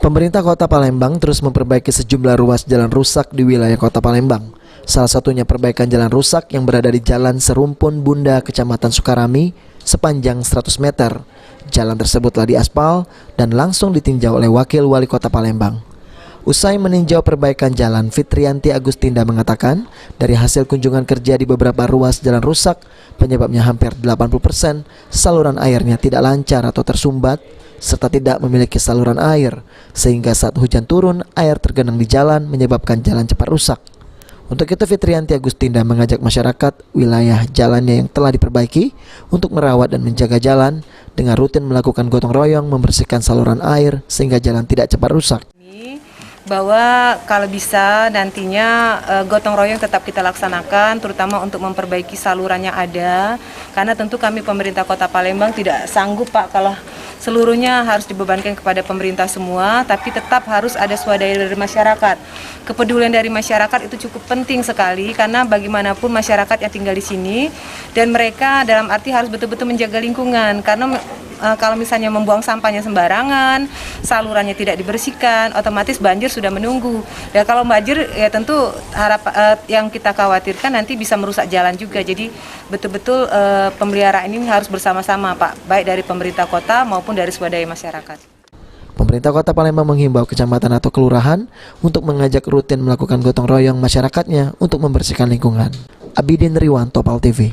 Pemerintah Kota Palembang terus memperbaiki sejumlah ruas jalan rusak di wilayah Kota Palembang. Salah satunya perbaikan jalan rusak yang berada di Jalan Serumpun Bunda, Kecamatan Sukarami, sepanjang 100 meter. Jalan tersebut telah diaspal dan langsung ditinjau oleh Wakil Wali Kota Palembang. Usai meninjau perbaikan jalan, Fitrianti Agustinda mengatakan, dari hasil kunjungan kerja di beberapa ruas jalan rusak, penyebabnya hampir 80% saluran airnya tidak lancar atau tersumbat, serta tidak memiliki saluran air, sehingga saat hujan turun, air tergenang di jalan menyebabkan jalan cepat rusak. Untuk itu Fitrianti Agustinda mengajak masyarakat wilayah jalannya yang telah diperbaiki untuk merawat dan menjaga jalan dengan rutin melakukan gotong royong membersihkan saluran air sehingga jalan tidak cepat rusak. Bahwa kalau bisa nantinya gotong royong tetap kita laksanakan, terutama untuk memperbaiki salurannya ada, karena tentu kami pemerintah Kota Palembang tidak sanggup Pak kalau seluruhnya harus dibebankan kepada pemerintah semua, tapi tetap harus ada swadaya dari masyarakat. Kepedulian dari masyarakat itu cukup penting sekali, karena bagaimanapun masyarakat yang tinggal di sini, dan mereka dalam arti harus betul-betul menjaga lingkungan, karena kalau misalnya membuang sampahnya sembarangan, salurannya tidak dibersihkan, otomatis banjir sudah menunggu. Dan kalau banjir ya tentu yang kita khawatirkan nanti bisa merusak jalan juga. Jadi betul-betul pemeliharaan ini harus bersama-sama Pak, baik dari pemerintah kota maupun dari swadaya masyarakat. Pemerintah Kota Palembang menghimbau kecamatan atau kelurahan untuk mengajak rutin melakukan gotong royong masyarakatnya untuk membersihkan lingkungan. Abidin Riwanto, PAL TV.